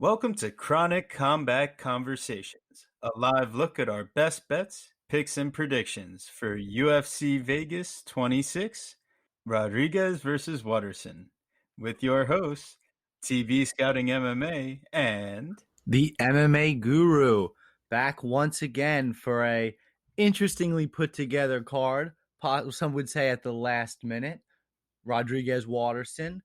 Welcome to Chronic Combat Conversations, a live look at our best bets, picks, and predictions for UFC Vegas 26, Rodriguez versus Waterson, with your hosts, TV Scouting MMA and The MMA guru back once again for a interestingly put together card. Some would say at the last minute. Rodriguez Waterson,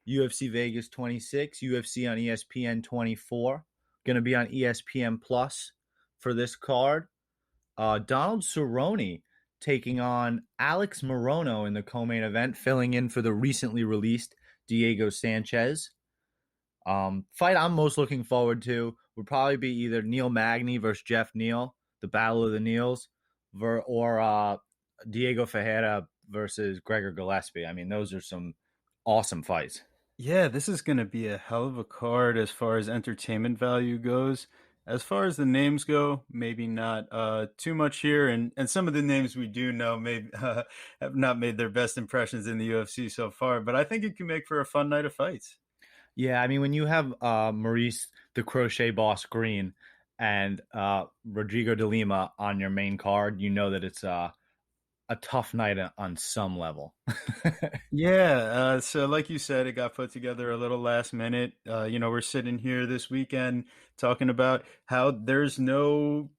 UFC Vegas 26, UFC on ESPN 24. Going to be on ESPN Plus for this card. Donald Cerrone taking on Alex Morono in the co-main event, filling in for the recently released Diego Sanchez. Fight I'm most looking forward to would probably be either Neil Magny versus Jeff Neal, the Battle of the Neils, or Diego Ferreira versus Gregor Gillespie. I mean, those are some awesome fights. yeah, this is going to be a hell of a card as far as entertainment value goes. As far as the names go, maybe not too much here, and some of the names we do know may have not made their best impressions in the UFC so far. But I think it can make for a fun night of fights. Yeah, I mean, when you have Maurice the Crochet Boss Green and Rodrigo de Lima on your main card, you know that it's a tough night on some level. Yeah, so like you said, it got put together a little last minute. We're sitting here this weekend talking about how there's nothing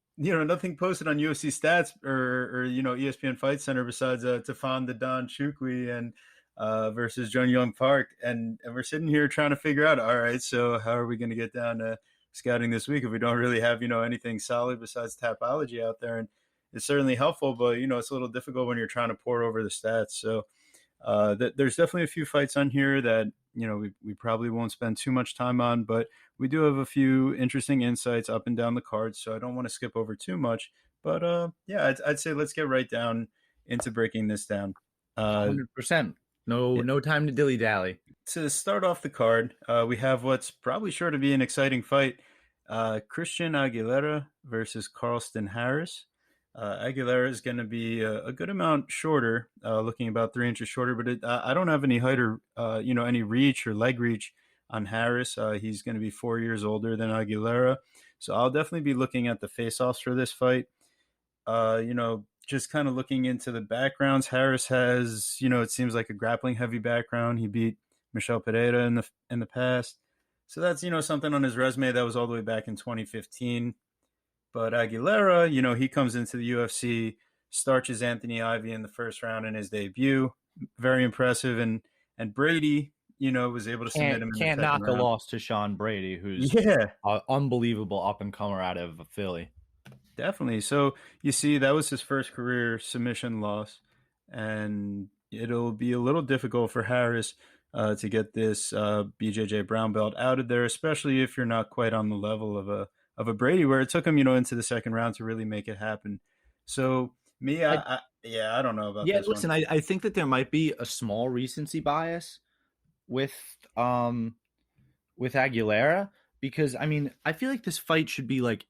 posted on UFC stats or ESPN Fight Center besides Tafon the Don Chukwi and versus Jun Young Park, and we're sitting here trying to figure out, all right, so how are we going to get down to scouting this week if we don't really have anything solid besides Tapology out there? And it's certainly helpful, but it's a little difficult when you're trying to pour over the stats. So there's definitely a few fights on here that we probably won't spend too much time on, but we do have a few interesting insights up and down the card, so I don't want to skip over too much. But yeah, I'd say let's get right down into breaking this down. 100%. No time to dilly dally. To start off the card, we have what's probably sure to be an exciting fight: Christian Aguilera versus Carlston Harris. Aguilera is going to be a good amount shorter, looking about 3 inches shorter, but I don't have any height or any reach or leg reach on Harris. He's going to be 4 years older than Aguilera, so I'll definitely be looking at the face-offs for this fight. Just kind of looking into the backgrounds, Harris has, it seems like a grappling heavy background. He beat Michel Pereira in the past, so that's something on his resume that was all the way back in 2015. But Aguilera, he comes into the UFC, starches Anthony Ivy in the first round in his debut. Very impressive. And Brady, was able to submit him in the Can't second knock a round. loss to Sean Brady, who's Yeah, unbelievable up and comer out of Philly. definitely. So you see, that was his first career submission loss. And it'll be a little difficult for Harris to get this BJJ brown belt out of there, especially if you're not quite on the level of a Brady, where it took him, into the second round to really make it happen. So me, I don't know about Yeah, this one. listen, I think that there might be a small recency bias with with Aguilera because I mean I feel like this fight should be like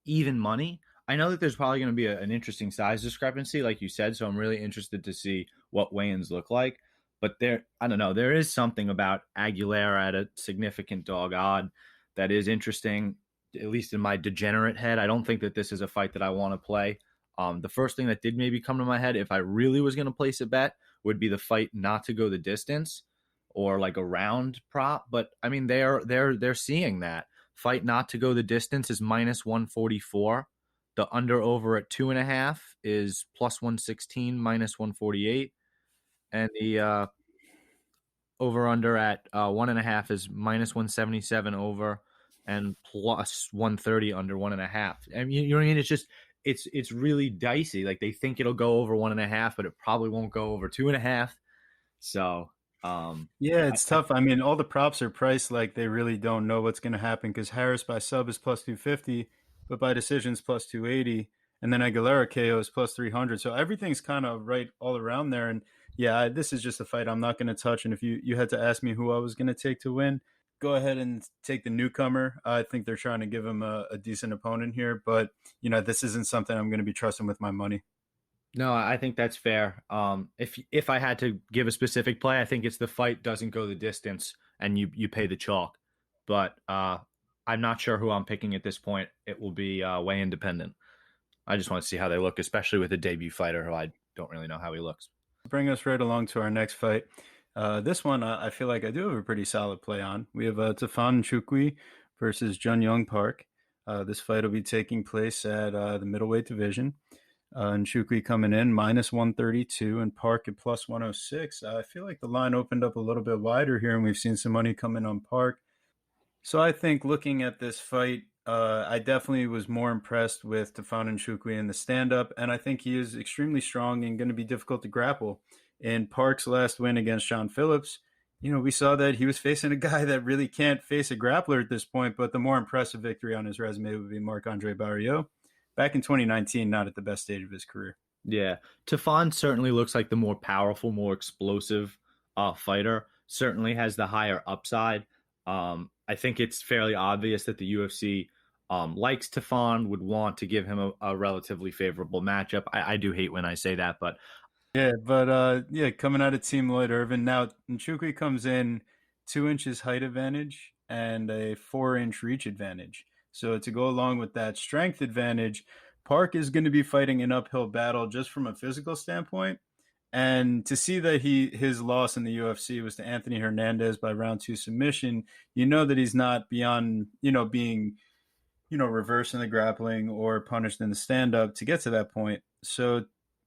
even money. I know that there's probably going to be an interesting size discrepancy, like you said, so I'm really interested to see what weigh-ins look like. But I don't know, there is something about Aguilera at a significant dog odd that is interesting, at least in my degenerate head. I don't think that this is a fight that I want to play. The first thing that did maybe come to my head, if I really was going to place a bet, would be the fight not to go the distance or like a round prop. But I mean, they're seeing that fight not to go the distance is minus 144. The under over at 2.5 is plus 116, minus 148, and the over under at 1.5 is minus 177 over and plus 130 under 1.5. I mean, you know what I mean? It's just it's really dicey. Like they think it'll go over 1.5, but it probably won't go over 2.5. So Yeah, it's tough. I mean, all the props are priced like they really don't know what's going to happen because Harris by sub is plus 250, but by decisions plus 280, and then Aguilera KO is plus 300. So everything's kind of right all around there. And yeah, this is just a fight I'm not going to touch. And if you had to ask me who I was going to take to win, go ahead and take the newcomer. I think they're trying to give him a decent opponent here, but this isn't something I'm going to be trusting with my money. No, I think that's fair. If I had to give a specific play, I think it's the fight doesn't go the distance and you pay the chalk. But I I'm not sure who I'm picking at this point. It will be way independent. I just want to see how they look, especially with a debut fighter who I don't really know how he looks. Bring us right along to our next fight. This one, I feel like I do have a pretty solid play on. We have Tafan Chukwi versus Jun Young Park. This fight will be taking place at the middleweight division. And Chukwi coming in minus 132 and Park at plus 106. I feel like the line opened up a little bit wider here, and we've seen some money come in on Park. So I think looking at this fight, I definitely was more impressed with Tefan Nchukwi in the stand-up, and I think he is extremely strong and going to be difficult to grapple. In Park's last win against Sean Phillips, we saw that he was facing a guy that really can't face a grappler at this point, but the more impressive victory on his resume would be Marc-Andre Barrios back in 2019, not at the best stage of his career. Yeah, Tafon certainly looks like the more powerful, more explosive fighter. Certainly has the higher upside. I think it's fairly obvious that the UFC likes Tafon, would want to give him a relatively favorable matchup. I do hate when I say that, but Yeah, but coming out of Team Lloyd Irvin now, Nchukwi comes in 2 inches height advantage and a 4 inch reach advantage. So to go along with that strength advantage, Park is going to be fighting an uphill battle just from a physical standpoint. And to see that his loss in the UFC was to Anthony Hernandez by round 2 submission, you know that he's not beyond being reversing the grappling or punished in the stand up to get to that point. So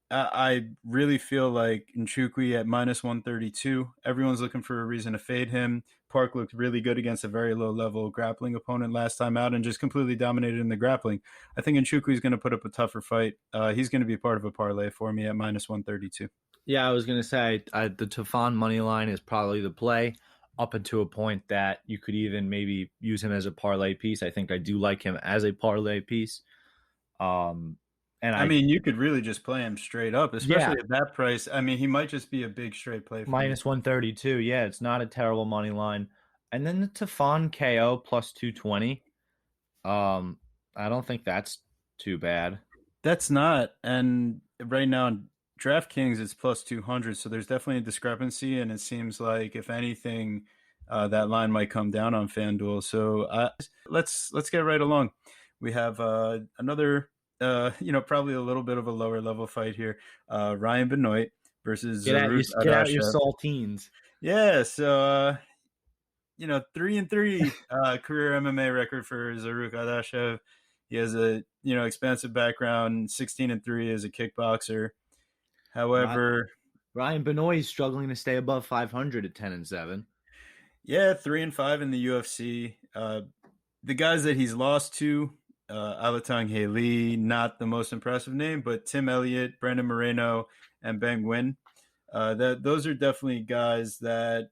I really feel like Nchukwi at minus 132, everyone's looking for a reason to fade him. Park looked really good against a very low level grappling opponent last time out and just completely dominated in the grappling. I think Nchukwi is going to put up a tougher fight. He's going to be part of a parlay for me at minus 132. yeah, I was gonna say the Tafon money line is probably the play up until a point that you could even maybe use him as a parlay piece. I think I do like him as a parlay piece. Um, and I I mean, you could really just play him straight up, yeah, especially at that price. I mean, he might just be a big straight play for me. minus 132. Yeah, it's not a terrible money line. And then the Tafon KO plus 220. Um, I don't think that's too bad. That's not. And right now in DraftKings, it's plus 200. So there's definitely a discrepancy. And it seems like, if anything, that line might come down on FanDuel. So let's get right along. We have another, probably a little bit of a lower level fight here. Ryan Benoit versus Zaruk Get out your Adashev. saltines. Yeah. So, 3-3 career MMA record for Zaruk Adashev. He has a expansive background, 16-3 as a kickboxer. Right. However, Ryan Benoit is struggling to stay above 500 at 10-7. yeah, 3-5 in the UFC. The guys that he's lost to, Alatang Haley, not the most impressive name, but Tim Elliott, Brandon Moreno, and Ben Nguyen. Those are definitely guys that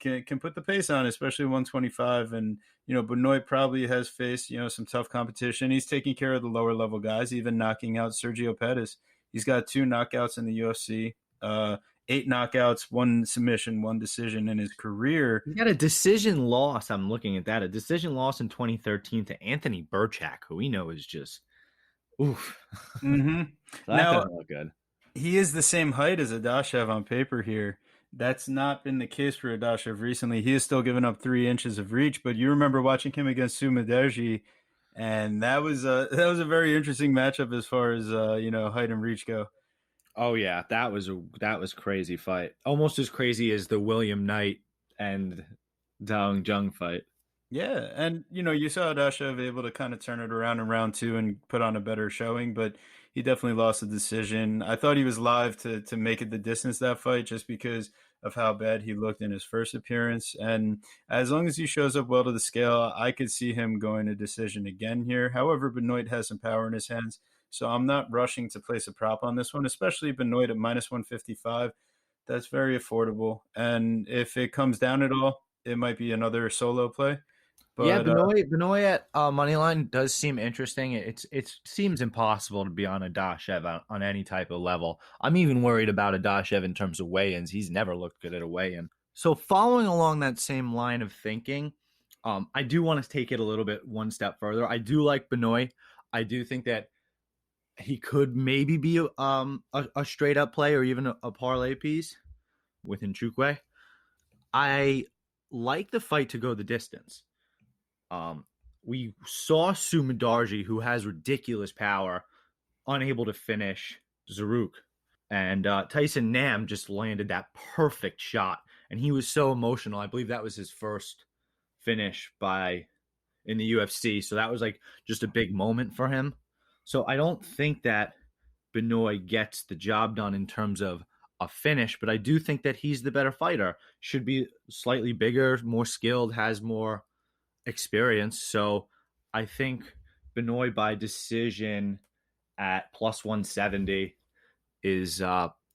can put the pace on, especially 125. And Benoit probably has faced some tough competition. He's taking care of the lower level guys, even knocking out Sergio Pettis. He's got 2 knockouts in the UFC, 8 knockouts, 1 submission, 1 decision in his career. He got a decision loss. I'm looking at that. A decision loss in 2013 to Anthony Burchak, who we know is just oof. Mm-hmm. So that Now, doesn't look good. he is the same height as Adashev on paper here. That's not been the case for Adashev recently. He is still giving up 3 inches of reach, but you remember watching him against Sumadeji, and that was a very interesting matchup as far as height and reach go. Oh yeah, that was crazy fight. Almost as crazy as the William Knight and Dong Jung fight. Yeah, and you saw Adashev able to kind of turn it around in round 2 and put on a better showing, but he definitely lost the decision. I thought he was live to make it the distance that fight just because of how bad he looked in his first appearance. And as long as he shows up well to the scale, I could see him going a decision again here. However, Benoit has some power in his hands, so I'm not rushing to place a prop on this one, especially Benoit at minus 155. That's very affordable. And if it comes down at all, it might be another solo play. Yeah, But Benoit at moneyline does seem interesting. It seems impossible to be on a Dashev on any type of level. I'm even worried about a Dashev in terms of weigh-ins. He's never looked good at a weigh-in. So following along that same line of thinking, I do want to take it a little bit one step further. I do like Benoit. I do think that he could maybe be a straight up play or even a parlay piece with Nchukwe. I like the fight to go the distance. we saw Sumandarji, who has ridiculous power, unable to finish Zaruk. And Tyson Nam just landed that perfect shot. And he was so emotional. I believe that was his first finish by in the UFC. So that was like just a big moment for him. So I don't think that Benoit gets the job done in terms of a finish, but I do think that he's the better fighter. Should be slightly bigger, more skilled, has more experience. So I think Benoit by decision at plus 170 is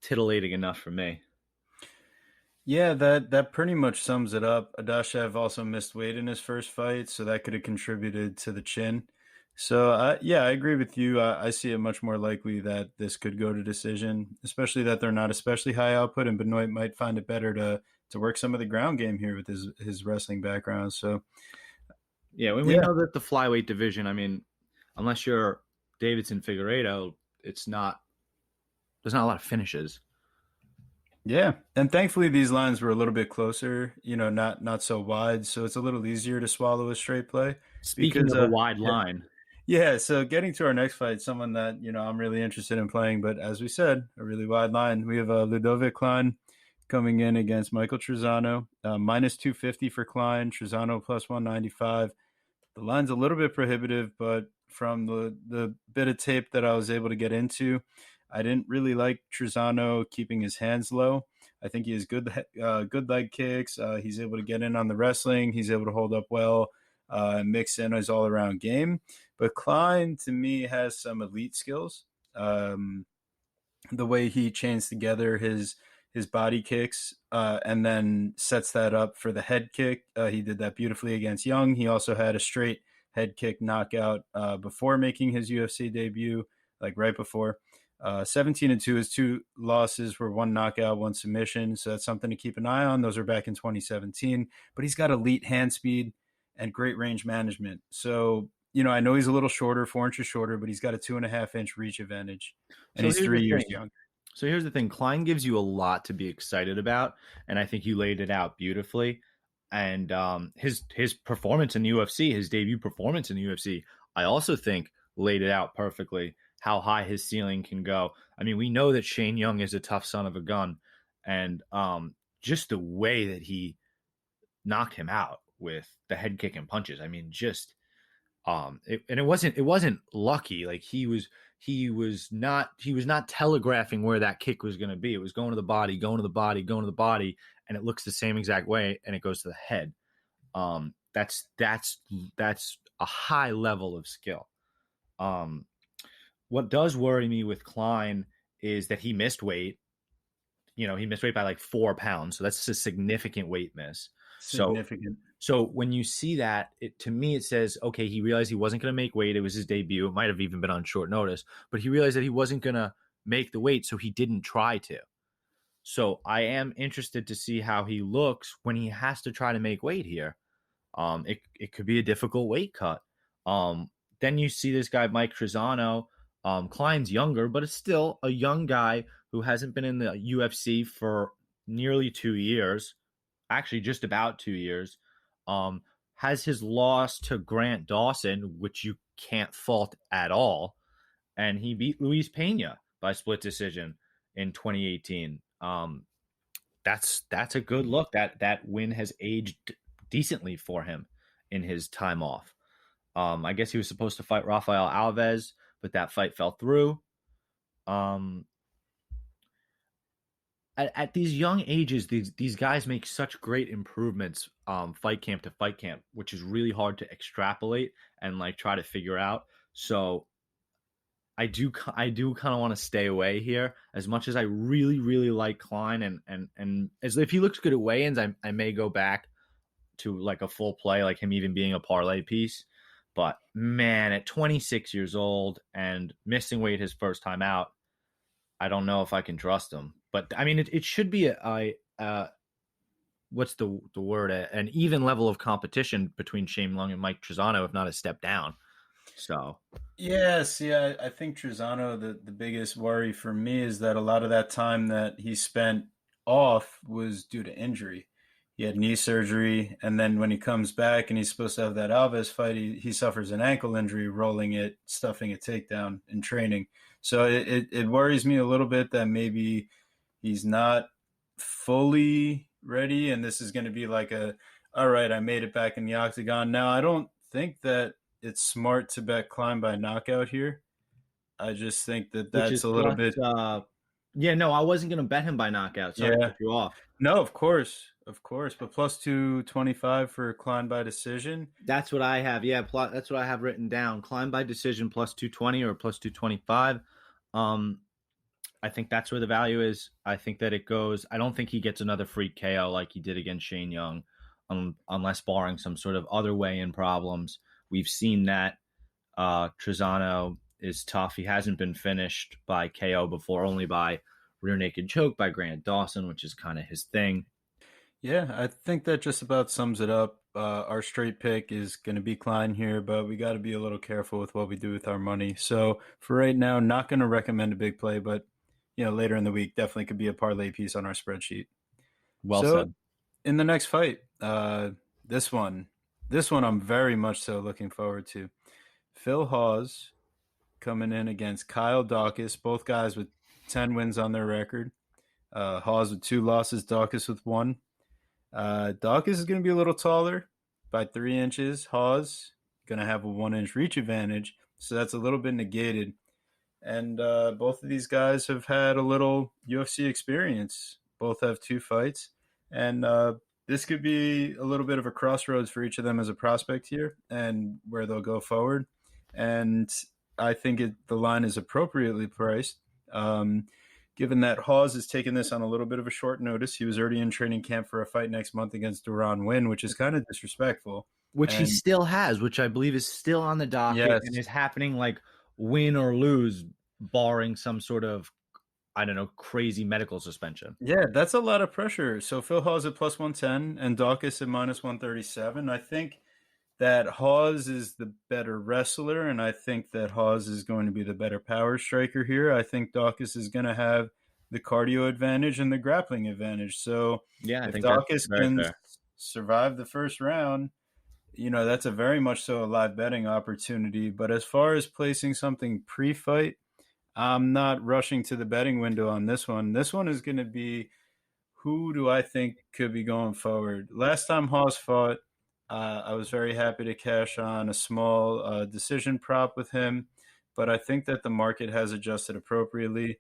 titillating enough for me. Yeah, that pretty much sums it up. Adashev also missed weight in his first fight, so that could have contributed to the chin. So yeah, I agree with you. I see it much more likely that this could go to decision, especially that they're not especially high output, and Benoit might find it better to work some of the ground game here with his wrestling background. So Yeah, when we yeah, know that the flyweight division, I mean, unless you're Davidson Figueiredo, it's not. There's not a lot of finishes. yeah, and thankfully these lines were a little bit closer, not so wide, so it's a little easier to swallow a straight play Speaking because of a wide yeah. line, Yeah, so getting to our next fight, someone that, I'm really interested in playing, but as we said, a really wide line. We have Ludovic Klein coming in against Michael Trezano, minus 250 for Klein, Trezano plus 195. The line's a little bit prohibitive, but from the bit of tape that I was able to get into, I didn't really like Trezano keeping his hands low. I think he has good leg kicks. He's able to get in on the wrestling. He's able to hold up well and mix in his all around game. But Klein, to me, has some elite skills. Um, the way he chains together his body kicks and then sets that up for the head kick. He did that beautifully against Young. He also had a straight head kick knockout before making his UFC debut, like right before. 17-2, his two losses were one knockout, one submission. So that's something to keep an eye on. Those are back in 2017. But he's got elite hand speed and great range management. So, I know he's a little shorter, 4 inches shorter, but he's got a 2.5 inch reach advantage and so he's here's the 3 years thing. young. So here's the thing. Klein gives you a lot to be excited about, and I think you laid it out beautifully. And his performance in the UFC, his debut performance in the UFC, I also think laid it out perfectly. How high his ceiling can go. I mean, we know that Shane Young is a tough son of a gun, and just the way that he knocked him out with the head kick and punches. I mean, just and it wasn't lucky. Like he was not telegraphing where that kick was going to be. It was going to the body, going to the body, going to the body, and it looks the same exact way, and it goes to the head. That's a high level of skill. Um, what does worry me with Klein is that he missed weight. He missed weight by like 4 pounds, so that's a significant weight miss. So Significant. so when you see that, to me, it says, okay, he realized he wasn't going to make weight. It was his debut. It might have even been on short notice, but he realized that he wasn't going to make the weight, so he didn't try to. So I am interested to see how he looks when he has to try to make weight here. It could be a difficult weight cut. Then you see this guy, Mike Trezano. Klein's younger, but it's still a young guy who hasn't been in the UFC for nearly 2 years, actually just about 2 years. Has his loss to Grant Dawson, which you can't fault at all, and he beat Luis Pena by split decision in 2018. That's a good look. That win has aged decently for him in his time off. I guess he was supposed to fight Rafael Alves, but that fight fell through. Um, at these young ages, these guys make such great improvements, fight camp to fight camp, which is really hard to extrapolate and like try to figure out. So I do kind of want to stay away here as much as I really really like Klein and as if he looks good at weigh-ins, I may go back to like a full play, like him even being a parlay piece. But man, at 26 years old and missing weight his first time out, I don't know if I can trust him. But I mean, it should be what's the word? An even level of competition between Shane Long and Mike Trezano, if not a step down. So Yes, yeah, I think Trezano, the biggest worry for me is that a lot of that time that he spent off was due to injury. he had knee surgery, and then when he comes back and he's supposed to have that Alves fight, he suffers an ankle injury, rolling it, stuffing a takedown in training. So it worries me a little bit that maybe he's not fully ready, and this is going to be like a, all right, I made it back in the octagon. Now, I don't think that it's smart to bet Klein by knockout here. I just think that which that's is a little plus. bit, Yeah, no, I wasn't gonna bet him by knockout. Sorry to yeah. cut you off. No, of course, but plus 225 for Klein by decision. That's what I have. Yeah, that's what I have written down. Climb by decision plus 220 or plus 225. Um, I think that's where the value is. I think that it goes. I don't think he gets another free KO like he did against Shane Young, unless barring some sort of other weigh-in problems. We've seen that Trezano is tough. He hasn't been finished by KO before, only by rear naked choke by Grant Dawson, which is kind of his thing. Yeah, I think that just about sums it up. Our straight pick is going to be Klein here, but we got to be a little careful with what we do with our money. So for right now, not going to recommend a big play, but later in the week definitely could be a parlay piece on our spreadsheet. Well So said. in the next fight, this one, I'm very much so looking forward to. Phil Hawes coming in against Kyle Dawkins, both guys with 10 wins on their record. Hawes with 2 losses, Dawkins with 1. Dawkins is going to be a little taller by 3 inches. Hawes going to have a 1-inch reach advantage, so that's a little bit negated. And both of these guys have had a little UFC experience. Both have 2 fights, and this could be a little bit of a crossroads for each of them as a prospect here, and where they'll go forward. And I think the line is appropriately priced. Given that Hawes has taken this on a little bit of a short notice, he was already in training camp for a fight next month against Duran Nguyen, which is kind of disrespectful. Which he And still has, which I believe is still on the docket and yes, is happening like win or lose, barring some sort of, I don't know, crazy medical suspension. yeah, that's a lot of pressure. So Phil Hawes at plus 110 and Dawkins at minus 137. I think that Hawes is the better wrestler, and I think that Hawes is going to be the better power striker here. I think Dawkins is going to have the cardio advantage and the grappling advantage. So Yeah, I if think that's Dawkins very can fair. survive the first round, that's a very much so a live betting opportunity. But as far as placing something pre-fight, I'm not rushing to the betting window on this one. This one is going to be, who do I think could be going forward? Last time Hawes fought, I was very happy to cash on a small decision prop with him, but I think that the market has adjusted appropriately.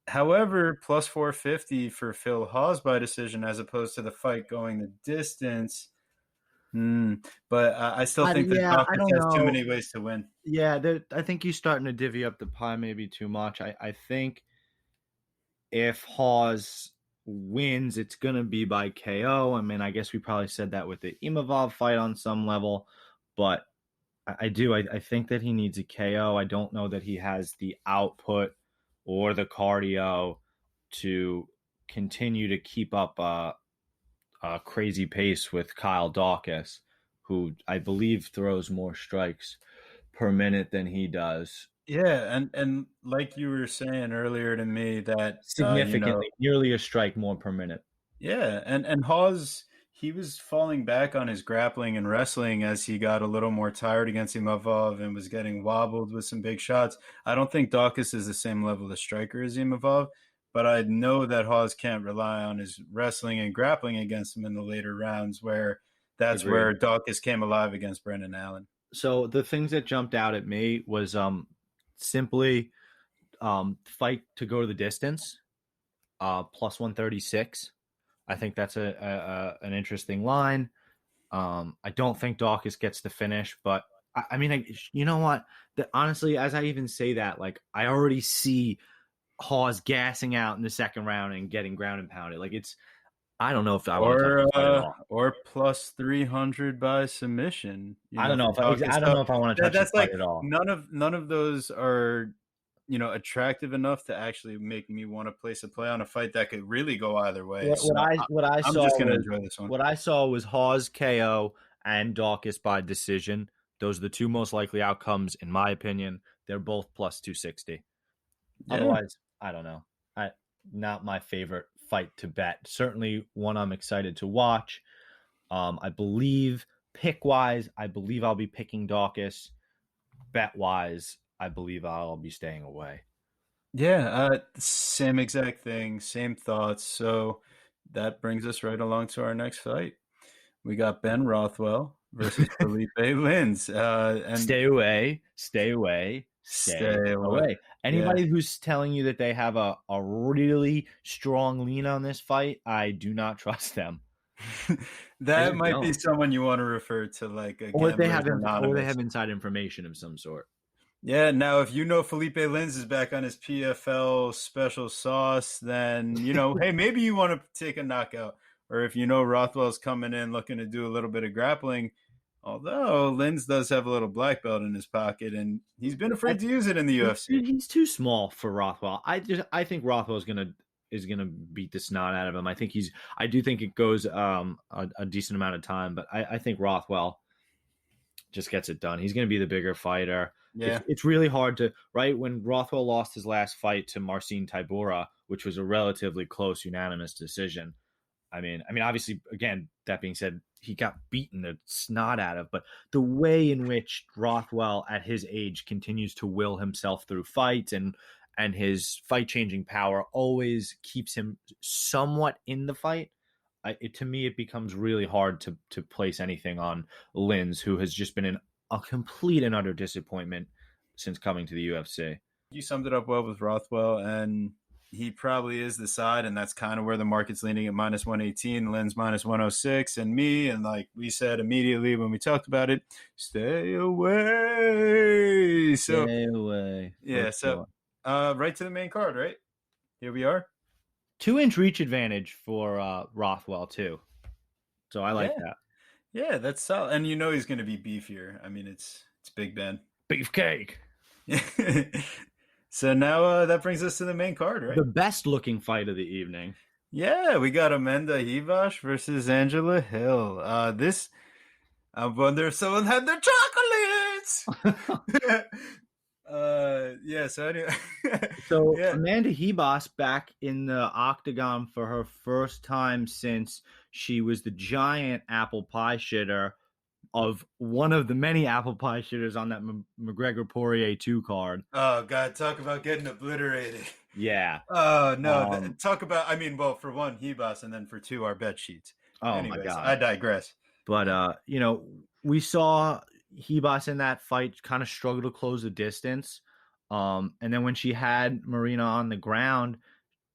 However, plus 450 for Phil Hawes by decision as opposed to the fight going the distance. But I still think that I Dawkins don't has too know. many ways to win. Yeah, I think you're starting to divvy up the pie maybe too much. I think if Hawes wins, it's going to be by KO. I mean, I guess we probably said that with the Imavov fight on some level, but I do. I think that he needs a KO. I don't know that he has the output or the cardio to continue to keep up a crazy pace with Kyle Dawkins, who I believe throws more strikes per minute than he does. Yeah, and like you were saying earlier to me that Significantly, nearly a strike more per minute. yeah, and Hawes, he was falling back on his grappling and wrestling as he got a little more tired against Imavov and was getting wobbled with some big shots. I don't think Dawkins is the same level of striker as Imavov, but I know that Hawes can't rely on his wrestling and grappling against him in the later rounds, where that's Agreed. where Dawkins came alive against Brendan Allen. So the things that jumped out at me was simply fight to go to the distance, plus 136. I think that's an interesting line. I don't think Dawkins gets the finish, but I mean, you know what? Honestly, as I even say that, like I already see Hawes gassing out in the second round and getting ground and pounded. Like I don't know if I want to touch Or this fight at all. or plus 300 by submission, I don't know for if Dawkins. I don't So know if I want to touch this that's fight like at all. none of those are attractive enough to actually make me want to place a play on a fight that could really go either way. So I'm just going to enjoy this one. What I saw was Hawes KO and Dawkins by decision. Those are the two most likely outcomes, in my opinion. They're both plus 260. Yeah. Otherwise, I don't know. Not my favorite fight to bet. Certainly one I'm excited to watch. I believe pick wise, I believe I'll be picking Dawkins. Bet wise, I believe I'll be staying away. Yeah, same exact thing, same thoughts. So that brings us right along to our next fight. We got Ben Rothwell versus Felipe Lins. And Stay away, stay away, stay stay away. away. Yeah. Anybody who's telling you that they have a really strong lean on this fight, I do not trust them. I That just might be don't. someone you want to refer to like a Or they Gamblers have or they Anonymous. have inside information of some sort. Yeah, now if you know Felipe Lins is back on his PFL special sauce, then hey, maybe you want to take a knockout. Or if you know Rothwell's coming in looking to do a little bit of grappling, although Lins does have a little black belt in his pocket, and he's been afraid to use it in the UFC. He's too small for Rothwell. I think Rothwell is gonna beat the snot out of him. I do think it goes a decent amount of time, but I think Rothwell just gets it done. He's gonna be the bigger fighter. Yeah. It's really hard to right when Rothwell lost his last fight to Marcin Tybura, which was a relatively close unanimous decision. Obviously, again, that being said, he got beaten the snot out of, but the way in which Rothwell at his age continues to will himself through fights and his fight changing power always keeps him somewhat in the fight. To me, it becomes really hard to place anything on Lins, who has just been a complete and utter disappointment since coming to the UFC. You summed it up well with Rothwell, and he probably is the side, and that's kind of where the market's leaning at minus 118, Lens minus 106, and me, and like we said immediately when we talked about it, stay away. So, Stay away. yeah, so Sure. right to the main card, right? Here we are. 2-inch reach advantage for Rothwell, too. So I like Yeah, that. yeah, that's solid. And he's going to be beefier. I mean, it's Big Ben. Beefcake. So now that brings us to the main card, right? The best looking fight of the evening. Yeah, we got Amanda Hivash versus Angela Hill. I wonder if someone had their chocolates. Yeah. So anyway, So yeah. Amanda Hebos back in the octagon for her first time since she was the giant apple pie shitter of one of the many apple pie shitters on that McGregor Poirier 2 card. Oh God, talk about getting obliterated. Yeah. Oh no, talk about. Well, for one, Hebas, and then for two, our bet sheets. Oh my Anyways, God. I digress. But we saw Hebos in that fight kind of struggle to close the distance. And then when she had Marina on the ground,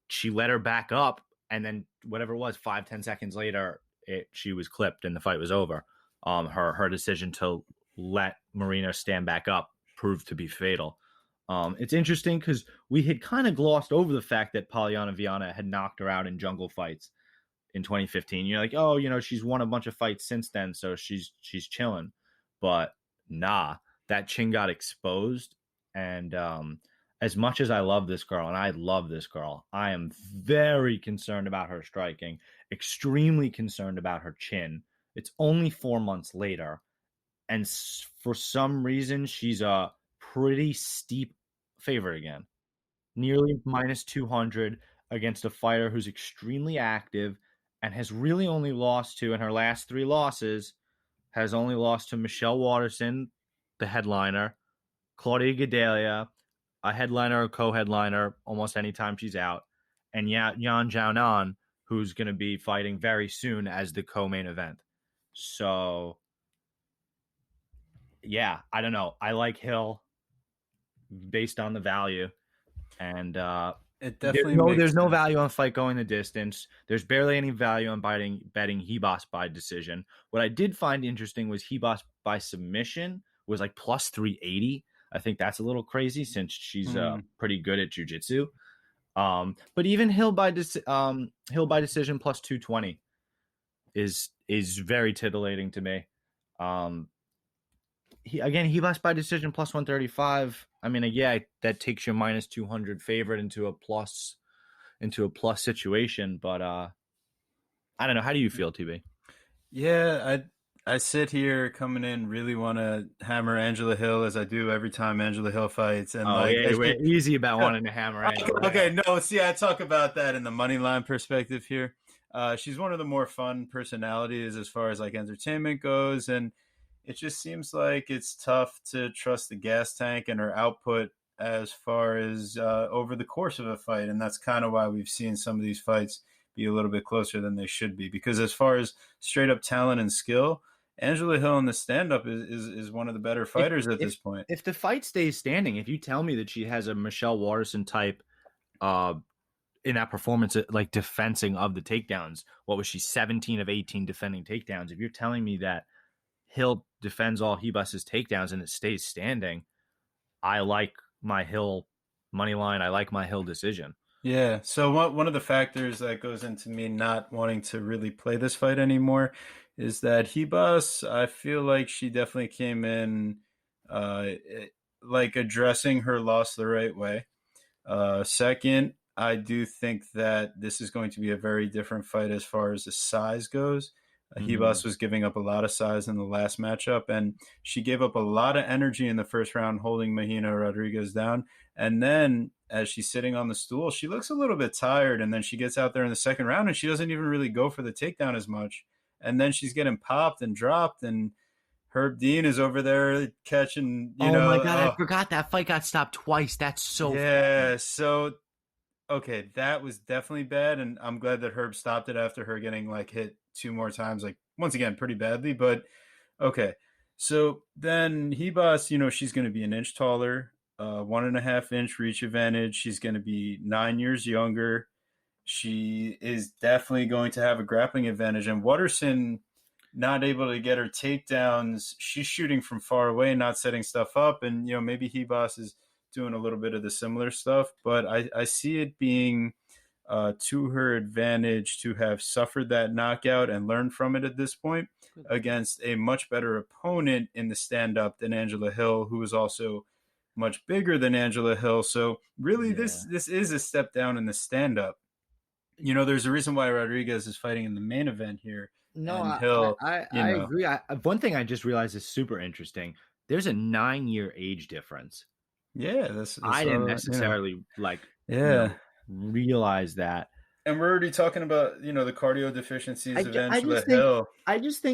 she let her back up, and then whatever it was, 5-10 seconds later, she was clipped and the fight was over. Her decision to let Marina stand back up proved to be fatal. It's interesting because we had kind of glossed over the fact that Polyana Viana had knocked her out in jungle fights in 2015. You're like, oh, she's won a bunch of fights since then, so she's chilling. But nah, that chin got exposed. And as much as I love this girl, and I love this girl, I am very concerned about her striking, extremely concerned about her chin. It's only 4 months later, and for some reason, she's a pretty steep favorite again. Nearly minus 200 against a fighter who's extremely active and has really only lost to, in her last 3 losses, has only lost to Michelle Waterson, the headliner, Claudia Gadelia, a headliner or co-headliner almost anytime she's out, and Yan Jiaonan, who's going to be fighting very soon as the co-main event. So, yeah, I don't know. I like Hill based on the value, and It definitely makes there's no sense. value on fight going the distance. There's barely any value on betting Hebos by decision. What I did find interesting was Hebos by submission was like plus 380. I think that's a little crazy since she's pretty good at jiu-jitsu. But even Hill by decision plus 220 is very titillating to me. He lost by decision plus 135. I mean, yeah, that takes your minus 200 favorite into a plus situation. But I don't know. How do you feel, TB? Yeah, I sit here coming in really want to hammer Angela Hill as I do every time Angela Hill fights, and Oh like yeah, as we're you, easy about wanting to hammer Angela okay, Hill. no, see, I talk about that in the money line perspective here. She's one of the more fun personalities as far as like entertainment goes, and it just seems like it's tough to trust the gas tank and her output as far as over the course of a fight, and that's kind of why we've seen some of these fights be a little bit closer than they should be. Because as far as straight up talent and skill, Angela Hill in the stand up is one of the better If fighters at if this point. if the fight stays standing, if you tell me that she has a Michelle Waterson type uh in that performance, like defensing of the takedowns, what was she, 17 of 18 defending takedowns? If you're telling me that Hill defends all Hebus's takedowns and it stays standing, I like my Hill money line. I like my Hill decision. Yeah. So one of the factors that goes into me not wanting to really play this fight anymore is that Hebus, I feel like she definitely came in like addressing her loss the right way. Second, I do think that this is going to be a very different fight as far as the size goes. Mm-hmm. Hebus was giving up a lot of size in the last matchup, and she gave up a lot of energy in the first round, holding Mahina Rodriguez down. And then, as she's sitting on the stool, she looks a little bit tired. And then she gets out there in the second round, and she doesn't even really go for the takedown as much. And then she's getting popped and dropped, and Herb Dean is over there catching, Oh my god, I oh, forgot that fight got stopped twice. That's so funny. yeah. So okay, that was definitely bad, and I'm glad that Herb stopped it after her getting like hit two more times, like once again, pretty badly. But okay, so then Hebus, she's going to be an inch taller, 1.5 inch reach advantage. She's going to be 9 years younger. She is definitely going to have a grappling advantage, and Waterson not able to get her takedowns. She's shooting from far away, not setting stuff up, and maybe Hebus is doing a little bit of the similar stuff, but I see it being to her advantage to have suffered that knockout and learned from it at this point against a much better opponent in the stand up than Angela Hill, who is also much bigger than Angela Hill. So really, this Yeah. this is a step down in the stand up. There's a reason why Rodriguez is fighting in the main event here, No, and I Hill, I, you I know, agree. One thing I just realized is super interesting. There's a 9 year age difference. yeah, that's I didn't all, necessarily yeah. realize that. And we're already talking about, the cardio deficiencies of I Angela just think Hill.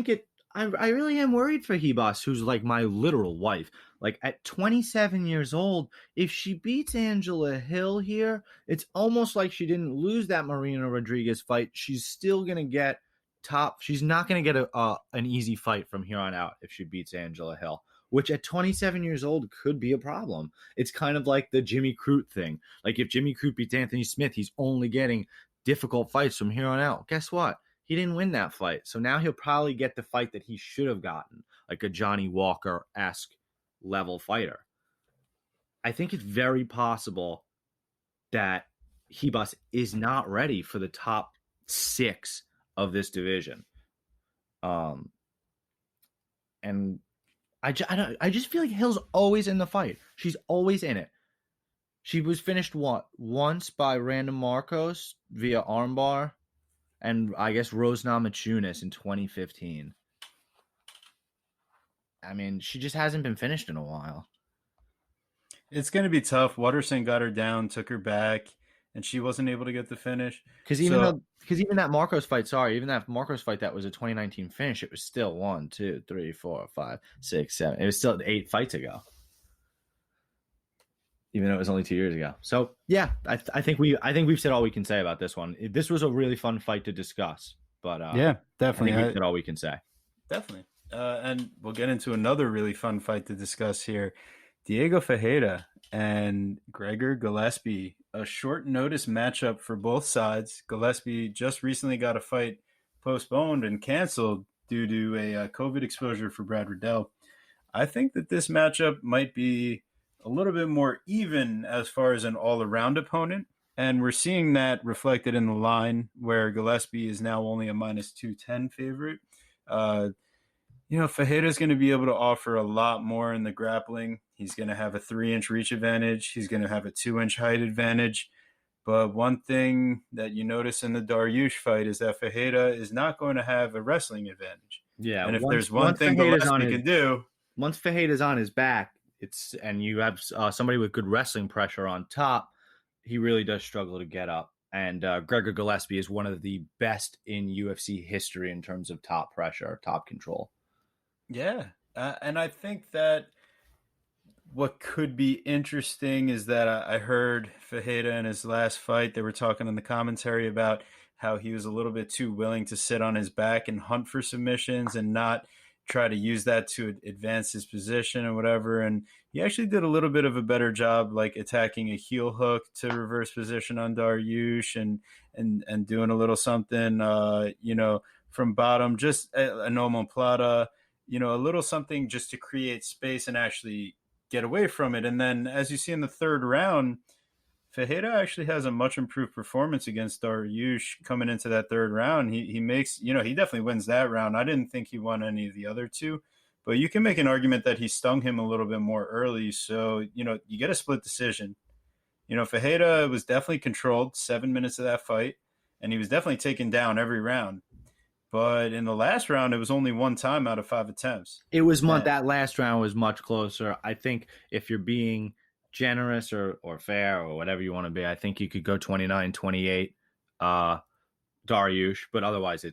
it. I really am worried for Hebus, who's like my literal wife. Like at 27 years old, if she beats Angela Hill here, it's almost like she didn't lose that Marina Rodriguez fight. She's still gonna get top. She's not gonna get an easy fight from here on out if she beats Angela Hill, which at 27 years old could be a problem. It's kind of like the Jimmy Crute thing. Like if Jimmy Crute beats Anthony Smith, he's only getting difficult fights from here on out. Guess what? He didn't win that fight. So now he'll probably get the fight that he should have gotten, like a Johnny Walker esque level fighter. I think it's very possible that Hebus is not ready for the top six of this division. Um, and I just feel like Hill's always in the fight. She's always in it. She was finished once by Random Marcos via armbar, and I guess Rose Namajunas in 2015. I mean, she just hasn't been finished in a while. It's going to be tough. Waterson got her down, took her back, and she wasn't able to get the finish. So, Because even that Marcos fight, even that Marcos fight that was a 2019 finish, it was still 1, 2, 3, 4, 5, 6, 7. It was still 8 fights ago, even though it was only 2 years ago. So yeah, I think we've said all we can say about this one. This was a really fun fight to discuss, but yeah, I think definitely. we've said all we can say. Definitely. And we'll get into another really fun fight to discuss here. Diego Ferreira and Gregor Gillespie, a short notice matchup for both sides. Gillespie just recently got a fight postponed and canceled due to a COVID exposure for Brad Riddell. I think that this matchup might be a little bit more even as far as an all around opponent. And we're seeing that reflected in the line where Gillespie is now only a minus 210 favorite. Uh, Fajeda is going to be able to offer a lot more in the grappling. He's going to have a 3-inch reach advantage. He's going to have a 2-inch height advantage. But one thing that you notice in the Dariush fight is that Fajeda is not going to have a wrestling advantage. Yeah, And if once there's one once thing Fajeda's on Gillespie his can do, once Fajeda's on his back, and you have somebody with good wrestling pressure on top, he really does struggle to get up. And Gregor Gillespie is one of the best in UFC history in terms of top pressure, top control. yeah. And I think that what could be interesting is that I heard Fajeda in his last fight, they were talking in the commentary about how he was a little bit too willing to sit on his back and hunt for submissions and not try to use that to advance his position or whatever. And he actually did a little bit of a better job, like attacking a heel hook to reverse position on Dariush and doing a little something, from bottom, just a normal plata, a little something just to create space and actually get away from it. And then, as you see in the third round, Fajeda actually has a much improved performance against Dariush coming into that third round. He makes, he definitely wins that round. I didn't think he won any of the other two, but you can make an argument that he stung him a little bit more early. So, you get a split decision. Fajeda was definitely controlled 7 minutes of that fight, and he was definitely taken down every round. But in the last round, it was only one time out of 5 attempts. It was And that last round was much closer. I think if you're being generous or fair or whatever you want to be, I think you could go 29-28 Dariush, but otherwise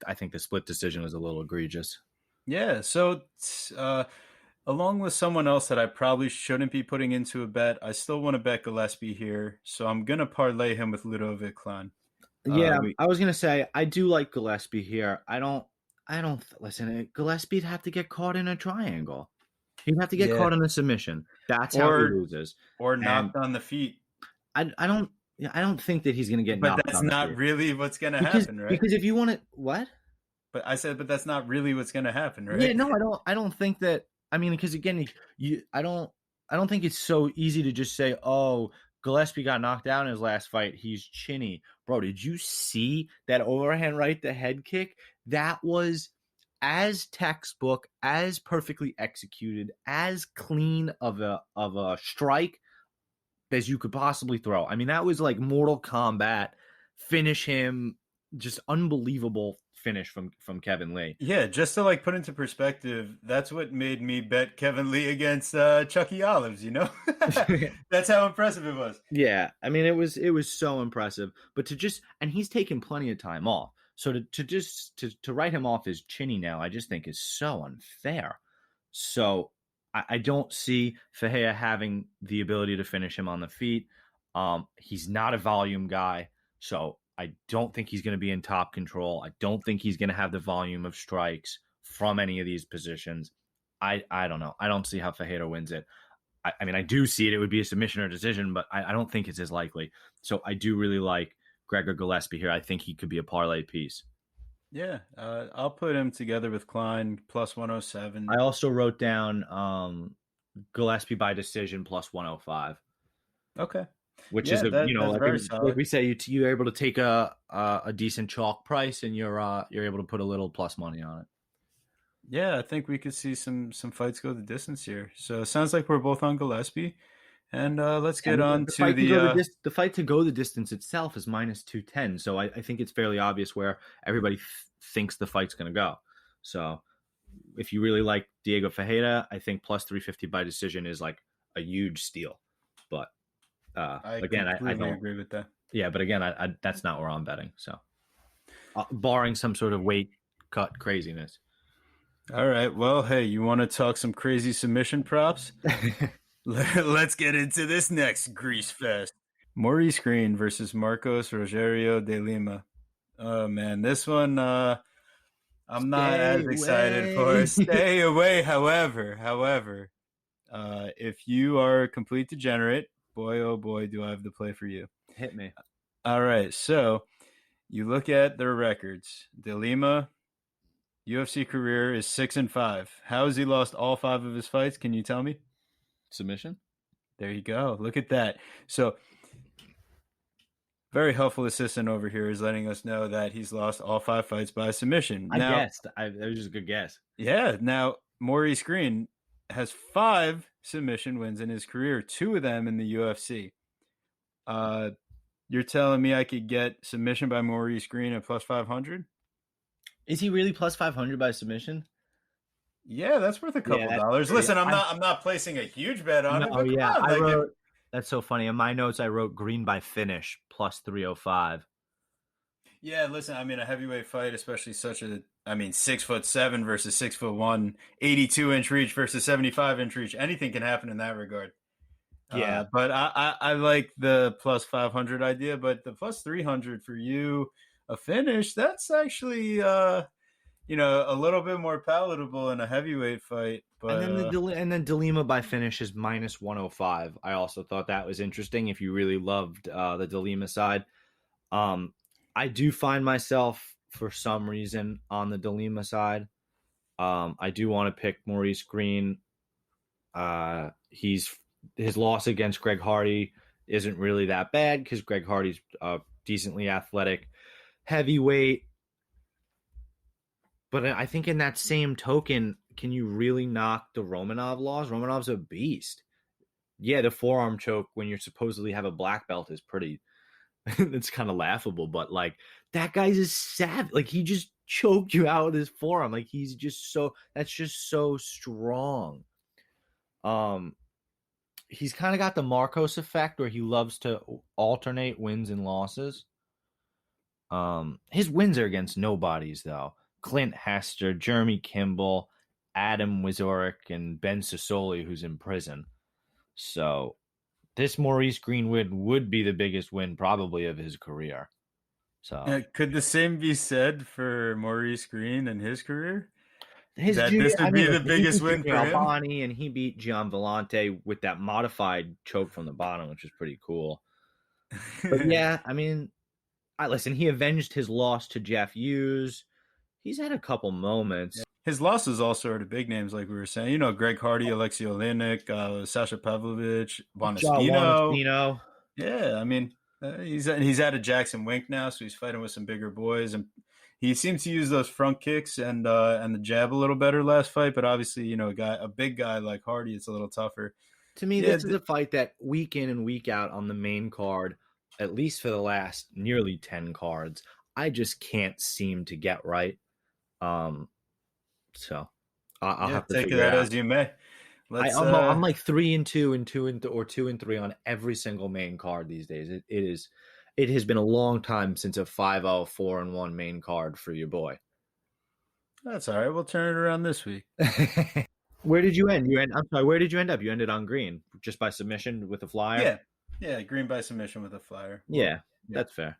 I think the split decision was a little egregious. yeah, so along with someone else that I probably shouldn't be putting into a bet, I still want to bet Gillespie here, so I'm gonna parlay him with Ludovic Klein. Yeah, We I was gonna say I do like Gillespie here. I don't listen. Gillespie'd have to get caught in a triangle. He'd have to get Yeah, caught in a submission. That's how he or loses. And knocked on the feet, I don't yeah, I don't think that he's gonna get but knocked that's on the not feet really what's gonna because happen, right? because if you want to what But I said, but that's not really what's gonna happen, Yeah, right? no, I don't think that. I mean, because again, I don't think it's so easy to just say, "Oh, Gillespie got knocked out in his last fight. He's chinny." Bro, did you see that overhand right to head kick? That was as textbook, as perfectly executed, as clean of a strike as you could possibly throw. I mean, that was like Mortal Kombat. Finish him, just unbelievable finish from Kevin Lee. Yeah, just to put into perspective, that's what made me bet Kevin Lee against Chucky Olives. That's how impressive it was. Yeah, I mean it was so impressive, but and he's taken plenty of time off. So to write him off as chinny now, I just think is so unfair. So I don't see Fahea having the ability to finish him on the feet. He's not a volume guy, so I don't think he's going to be in top control. I don't think he's going to have the volume of strikes from any of these positions. I don't know. I don't see how Fajeda wins it. I mean, I do see it. It would be a submission or decision, but I don't think it's as likely. So I do really like Gregor Gillespie here. I think he could be a parlay piece. Yeah, I'll put him together with Klein plus I 107. also wrote down Gillespie by decision plus 105, Okay. which is Yeah, that's very like solid. we say, you're able to take a decent chalk price and you're able to put a little plus money on it. Yeah, I think we could see some fights go the distance here. So it sounds like we're both on Gillespie, and let's And get on to the. the fight to go the distance itself is minus 210. So I think it's fairly obvious where everybody thinks the fight's going to go. So if you really like Diego Fajeda, I think plus 350 by decision is like a huge steal. But I again, I completely don't. agree with that. Yeah, but again, that's not where I'm betting. So barring some sort of weight cut craziness. All right. Well, hey, you want to talk some crazy submission props? Let's get into this next grease fest. Maurice Green versus Marcos Rogerio de Lima. Oh man, this one I'm not Stay as excited for. away. Stay away. However, if you are a complete degenerate, boy oh boy, do I have the play for you. Hit me. All right, so you look at their records. De Lima UFC career is 6-5. How has he lost all 5 of his fights? Can you tell me? Submission? There you go. Look at that. So very helpful assistant over here is letting us know that he's lost all 5 fights by submission. I Now, guessed. That was just a good guess. yeah, now Maurice Green has 5 submission wins in his career, 2 of them in the UFC. You're telling me I could get submission by Maurice Green at plus 500? Is he really plus 500 by submission? Yeah, that's worth a Yeah, couple that's dollars. crazy. Listen, I'm not placing a huge bet on it, No, but come yeah, on, I like if wrote. That's so funny. In my notes, I wrote Green by finish plus 305. yeah, listen, I mean a heavyweight fight, especially such a, I mean 6'7" versus 6'1", 82-inch reach versus 75-inch reach. Anything can happen in that regard. Yeah, But I like the plus 500 idea, but the plus 300 for you, a finish, that's actually a little bit more palatable in a heavyweight fight. and But then Delima by finish is minus 105. I also thought that was interesting. If you really loved the Delima side, um, I do find myself for some reason on the Delima side. I do want to pick Maurice Green. He's his loss against Greg Hardy isn't really that bad because Greg Hardy's decently athletic heavyweight. But I think in that same token, can you really knock the Romanov loss? Romanov's a beast. Yeah, the forearm choke when you supposedly have a black belt is pretty. It's kind of laughable, but like that guy's a savage. Like he just choked you out with his forearm. Like he's just so. That's just so strong. Um, he's kind of got the Marcos effect where he loves to alternate wins and losses. His wins are against nobodies though. Clint Hester, Jeremy Kimball, Adam Wizorik, and Ben Sassoli, who's in prison. So this Maurice Greenwood would be the biggest win probably of his career. So could the same be said for Maurice Green and his career? his That junior, this I would mean, be the listen, he biggest beat win Junior for him? Albani and he beat Gian Vellante with that modified choke from the bottom, which is pretty cool. But yeah, I mean, I listen. He avenged his loss to Jeff Hughes. He's had a couple moments. His losses also are to big names, like we were saying. Greg Hardy, Alexei Oleinik, Sasha Pavlovich, John Bonestino. Wanastino. Yeah, I mean, he's out of Jackson Wink now, so he's fighting with some bigger boys, and he seems to use those front kicks and the jab a little better last fight. But obviously, a big guy like Hardy, it's a little tougher. To me, Yeah, this is a fight that week in and week out on the main card, at least for the last nearly 10 cards, I just can't seem to get right. Um, so I'll yeah. have to Take figure it that out. as you may. Let's. I'm like 3-2 or 2-3 on every single main card these days. It has been a long time since a 5-0 4-1 main card for your boy. That's all right. We'll turn it around this week. Where did you end? I'm sorry. Where did you end up? You ended on green, just by submission with a flyer. Yeah, yeah. Green by submission with a flyer. Well, Yeah, yeah. that's fair.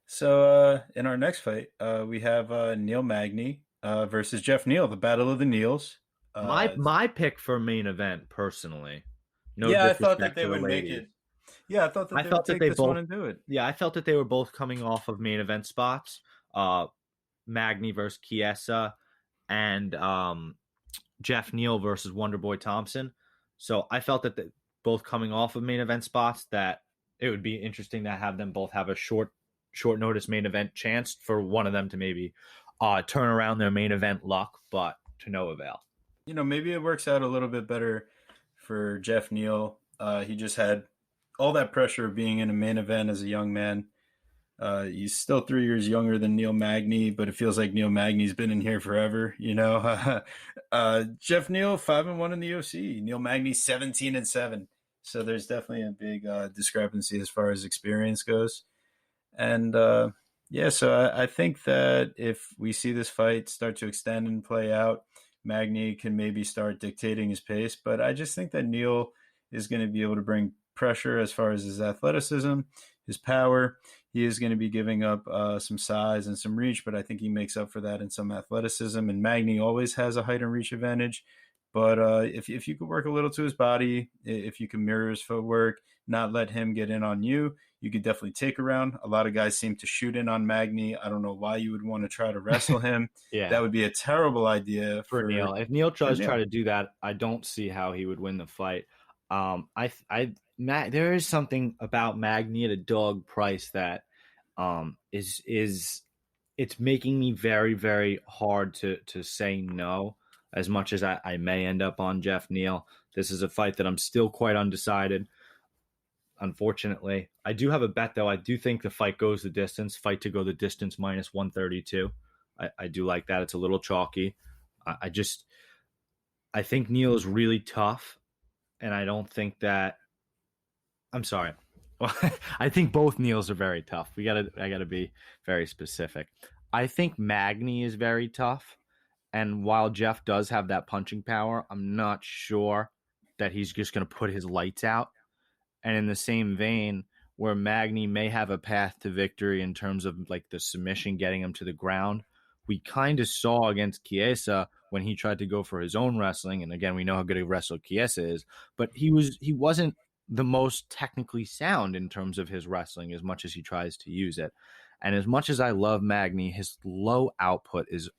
So in our next fight, we have Neil Magny versus Jeff Neal, the Battle of the Neils. My pick for main event, personally. No Yeah, I thought that disrespect they to the would make ladies. it. Yeah, I thought that I they would felt that take they this one both. and do it. Yeah, I felt that they were both coming off of main event spots. Magny versus Chiesa, and Jeff Neal versus Wonderboy Thompson. So I felt that both coming off of main event spots, that it would be interesting to have them both have a short notice main event chance for one of them to maybe turn around their main event luck, but to no avail. Maybe it works out a little bit better for Jeff Neal. He just had all that pressure of being in a main event as a young man. He's still 3 years younger than Neil Magny, but it feels like Neil Magny's been in here forever. Jeff Neal 5-1 in the UFC. Neil Magny 17-7. So there's definitely a big discrepancy as far as experience goes. And yeah, so I think that if we see this fight start to extend and play out, Magny can maybe start dictating his pace. But I just think that Neil is going to be able to bring pressure as far as his athleticism, his power. He is going to be giving up some size and some reach, but I think he makes up for that in some athleticism. And Magny always has a height and reach advantage. But if you could work a little to his body, if you can mirror his footwork, not let him get in on you, you could definitely take around. A lot of guys seem to shoot in on Magny. I don't know why you would want to try to wrestle him. Yeah. That would be a terrible idea for Neil. If Neil does Neil. try to do that, I don't see how he would win the fight. There is something about Magny at a dog price that is it's making me very, very hard to say no. As much as I may end up on Jeff Neal, this is a fight that I'm still quite undecided. Unfortunately, I do have a bet though. I do think the fight goes the distance. Fight to go the distance minus 132. I do like that. It's a little chalky. I just I think Neil is really tough, and I don't think that. I'm sorry. Well, I think both Neils are very tough. I gotta be very specific. I think Magny is very tough, and while Jeff does have that punching power, I'm not sure that he's just gonna put his lights out. And in the same vein, where Magny may have a path to victory in terms of like the submission getting him to the ground, we kind of saw against Chiesa when he tried to go for his own wrestling. And again, we know how good a wrestler Chiesa is, but he wasn't the most technically sound in terms of his wrestling as much as he tries to use it. And as much as I love Magny, his low output is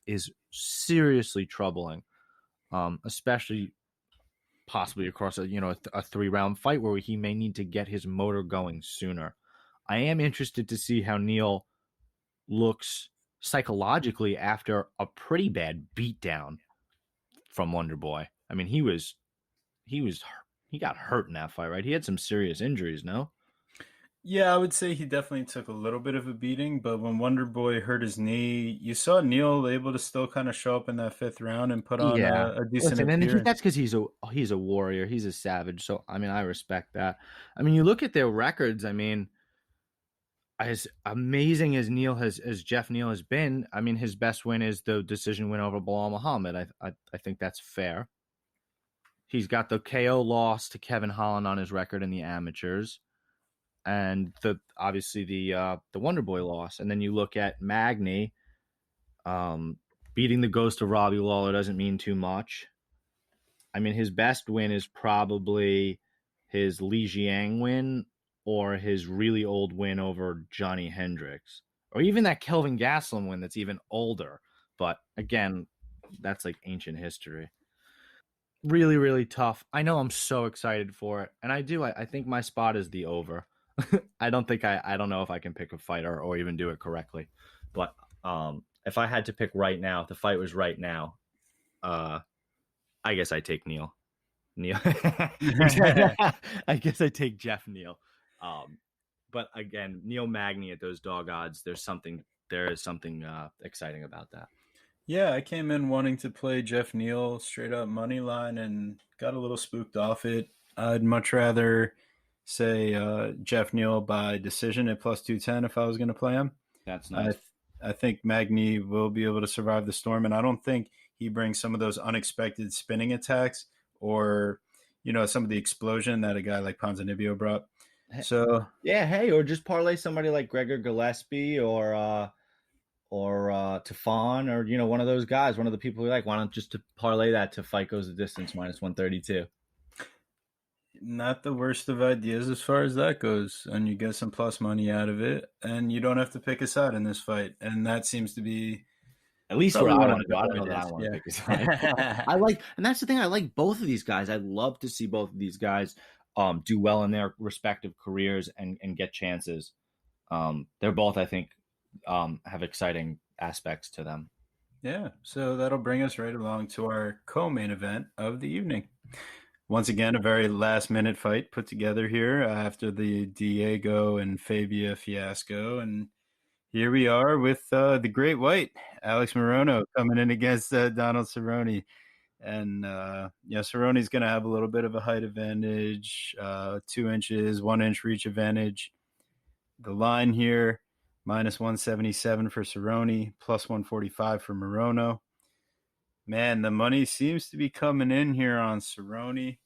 seriously troubling, especially possibly across a 3 round fight where he may need to get his motor going sooner. I am interested to see how Neil looks psychologically after a pretty bad beatdown from Wonder Boy. I mean, he was he got hurt in that fight, right? He had some serious injuries, no? Yeah, I would say he definitely took a little bit of a beating, but when Wonder Boy hurt his knee, you saw Neil able to still kind of show up in that fifth round and put on Yeah. a decent Listen, and appearance. that's because he's a warrior. He's a savage. So I mean, I respect that. I mean, you look at their records. I mean, as amazing as Jeff Neal has been, I mean, his best win is the decision win over Bilal Muhammad. I think that's fair. He's got the KO loss to Kevin Holland on his record in the amateurs, and the obviously the Wonder Boy loss. And then you look at Magny, um, beating the ghost of Robbie Lawler doesn't mean too much. I mean, his best win is probably his Li Jiang win or his really old win over Johnny Hendricks, or even that Kelvin Gastelum win that's even older. But again, that's like ancient history. Really, really tough. I know I'm so excited for it, and I do. I think my spot is the over. I don't know if I can pick a fighter or even do it correctly, but if I had to pick right now, if the fight was right now, uh, I guess I take Neil. Neil. I guess I take Jeff Neal. Um, but again, Neil Magny at those dog odds, there is something exciting about that. Yeah, I came in wanting to play Jeff Neal straight up money line and got a little spooked off it. I'd much rather say Jeff Neal by decision at plus 210 if I was going to play him. That's I nice. th- I think Magny will be able to survive the storm, and I don't think he brings some of those unexpected spinning attacks or some of the explosion that a guy like Ponzinibbio brought. So Yeah, hey, or just parlay somebody like Gregor Gillespie or Tafon or one of those guys, one of the people we like. Why don't just to parlay that to fight goes the distance minus 132? not the worst of ideas as far as that goes, and you get some plus money out of it, and you don't have to pick a side in this fight, and that seems to be At least where probably I one of want the to go. I don't better know that I ideas. want to pick a side. Yeah. I like, and that's the thing. I like both of these guys. I'd love to see both of these guys do well in their respective careers and get chances. They're both, I think, have exciting aspects to them. Yeah, so that'll bring us right along to our co-main event of the evening. Once again, a very last-minute fight put together here after the Diego and Fabia fiasco, and here we are with the Great White, Alex Morono, coming in against Donald Cerrone. And Cerrone's going to have a little bit of a height advantage, 2 inches, 1 inch reach advantage. The line here, minus 177 for Cerrone, plus 145 for Morono. Man, the money seems to be coming in here on Cerrone.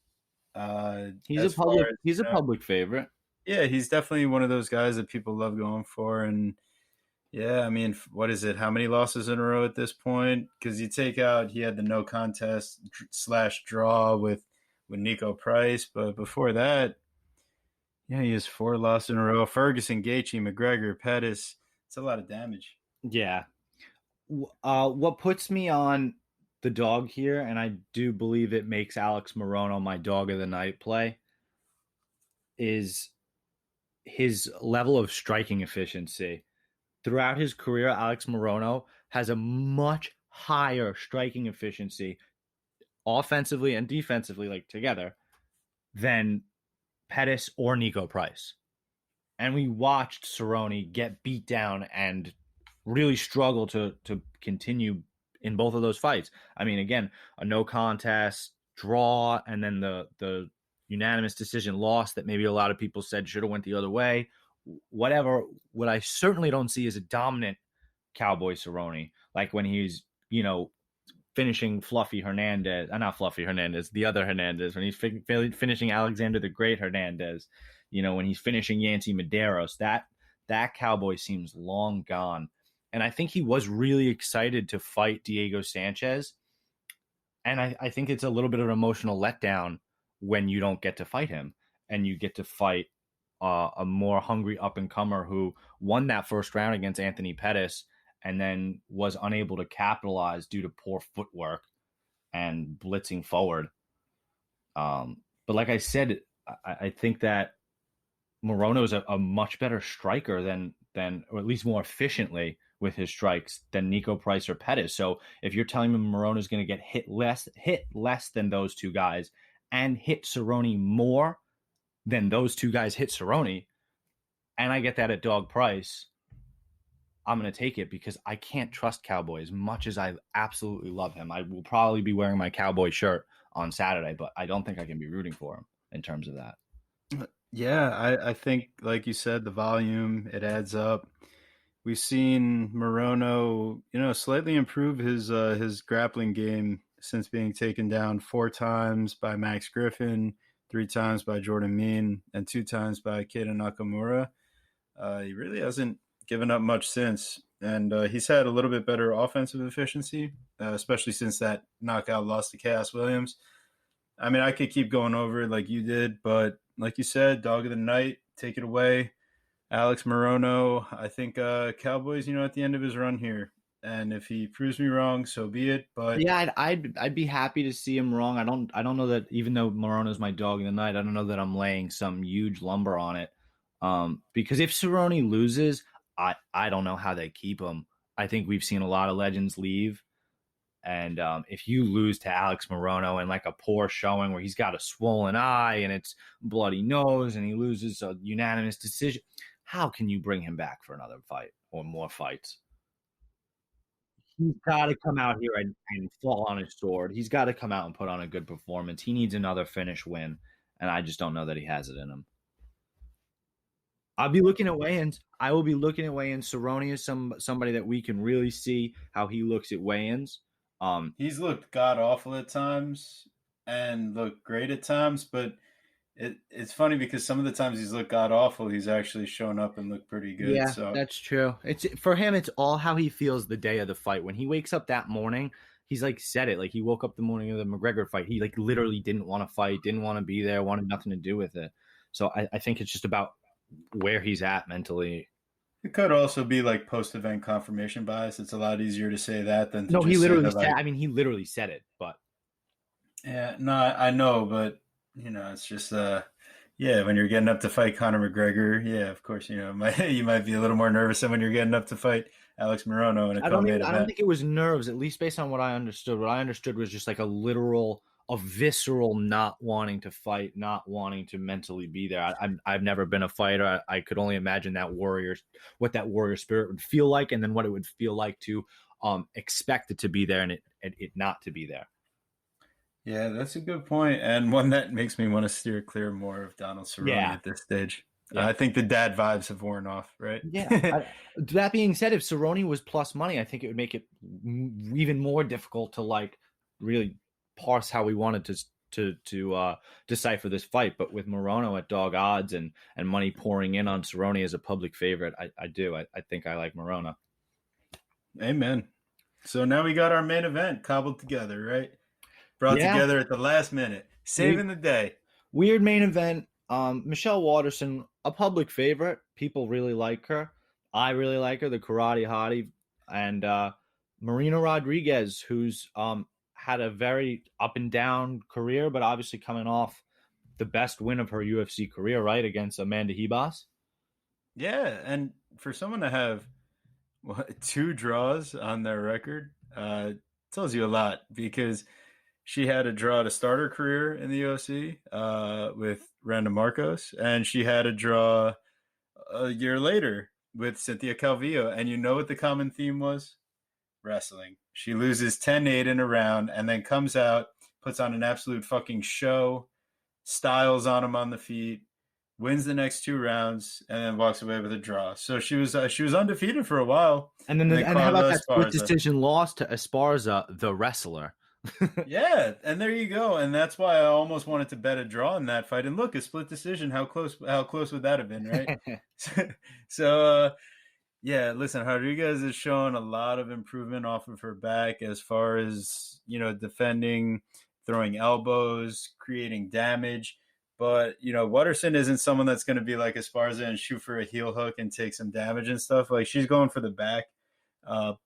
As far as He's a public favorite. yeah, he's definitely one of those guys that people love going for. And yeah, I mean, what is it? How many losses in a row at this point? Because you take out, he had the no contest slash draw with Nico Price, but before that, yeah, he has 4 losses in a row. Ferguson, Gaethje, McGregor, Pettis. It's a lot of damage. Yeah. What puts me on the dog here, and I do believe it makes Alex Morono my dog of the night play, is his level of striking efficiency. Throughout his career, Alex Morono has a much higher striking efficiency, offensively and defensively, like together, than Pettis or Nico Price. And we watched Cerrone get beat down and really struggle to continue in both of those fights. I mean, again, a no contest draw, and then the unanimous decision loss that maybe a lot of people said should have went the other way. Whatever. What I certainly don't see is a dominant Cowboy Cerrone, like when he's finishing Fluffy Hernandez, not Fluffy Hernandez, the other Hernandez, when he's finishing Alexander the Great Hernandez, when he's finishing Yancy Medeiros, that Cowboy seems long gone. And I think he was really excited to fight Diego Sanchez. And I think it's a little bit of an emotional letdown when you don't get to fight him and you get to fight a more hungry up and comer who won that first round against Anthony Pettis and then was unable to capitalize due to poor footwork and blitzing forward. But like I said, I think that Morono is a much better striker than or at least more efficiently with his strikes than Nico Price or Pettis. So if you're telling me Morono is going to get hit less than those two guys and hit Cerrone more than those two guys hit Cerrone, and I get that at dog price, I'm going to take it because I can't trust Cowboy as much as I absolutely love him. I will probably be wearing my Cowboy shirt on Saturday, but I don't think I can be rooting for him in terms of that. Yeah, I think, like you said, the volume, it adds up. We've seen Morono, slightly improve his grappling game since being taken down 4 times by Max Griffin, 3 times by Jordan Mean, and 2 times by Keita Nakamura. He really hasn't given up much since, and he's had a little bit better offensive efficiency, especially since that knockout loss to Chaos Williams. I mean, I could keep going over it like you did, but like you said, dog of the night, take it away. Alex Morono, I think Cowboys, at the end of his run here. And if he proves me wrong, so be it. But Yeah, I'd be happy to see him wrong. I don't know that even though Morono's my dog in the night, I don't know that I'm laying some huge lumber on it. Because if Cerrone loses, I don't know how they keep him. I think we've seen a lot of legends leave. And if you lose to Alex Morono in like a poor showing where he's got a swollen eye and it's bloody nose and he loses a unanimous decision, how can you bring him back for another fight or more fights? He's got to come out here and fall on his sword. He's got to come out and put on a good performance. He needs another finish win, and I just don't know that he has it in him. I'll be looking at weigh-ins. I will be looking at weigh-ins. Cerrone is somebody that we can really see how he looks at weigh-ins. he's looked god awful at times and looked great at times. But it's funny because some of the times he's looked god awful, he's actually shown up and looked pretty good. Yeah, So that's true. It's for him. It's all how he feels the day of the fight. When he wakes up that morning, he's like said it. Like he woke up the morning of the McGregor fight. He like literally didn't want to fight, didn't want to be there, wanted nothing to do with it. So I think it's just about where he's at mentally. it could also be like post-event confirmation bias. It's a lot easier to say that than to No, he just say literally that, said. like, I mean, he literally said it. But yeah, no, I know, but it's just yeah, when you're getting up to fight Conor McGregor, yeah, of course, you might be a little more nervous than when you're getting up to fight Alex Morono in a co-main I don't event. think it was nerves. At least based on what I understood. What I understood was just like a visceral not wanting to fight, not wanting to mentally be there. I've never been a fighter. I could only imagine what that warrior spirit would feel like, and then what it would feel like to expect it to be there and it not to be there. Yeah, that's a good point, and one that makes me want to steer clear more of Donald Cerrone Yeah, at this stage. yeah. I think the dad vibes have worn off, right? Yeah. That being said, if Cerrone was plus money, I think it would make it even more difficult to like really parse how we wanted to decipher this fight. But with Morono at dog odds and money pouring in on Cerrone as a public favorite, I do. I think I like Morono. Amen. So now we got our main event cobbled together, right? Brought Yeah, together at the last minute, we saving the day. weird main event. Michelle Waterson, a public favorite. People really like her. I really like her, the karate hottie, and Marina Rodriguez, who's had a very up and down career, but obviously coming off the best win of her UFC career, right, against Amanda Hebas. Yeah, and for someone to have 2 draws on their record, tells you a lot because she had a draw to start her career in the UFC with Randa Marcos, and she had a draw a year later with Cynthia Calvillo. And you know what the common theme was? Wrestling. She loses 10-8 in a round and then comes out, puts on an absolute fucking show, styles on him on the feet, wins the next 2 rounds, and then walks away with a draw. So she was undefeated for a while. And then And then and how about Carla that split Esparza. decision loss to Esparza, the wrestler? Yeah, and there you go. And that's why I almost wanted to bet a draw in that fight. And look, a split decision. How close would that have been, right? so yeah, listen, Rodriguez is showing a lot of improvement off of her back as far as, defending, throwing elbows, creating damage. But, Waterson isn't someone that's going to be like Esparza and shoot for a heel hook and take some damage and stuff. Like, she's going for the back.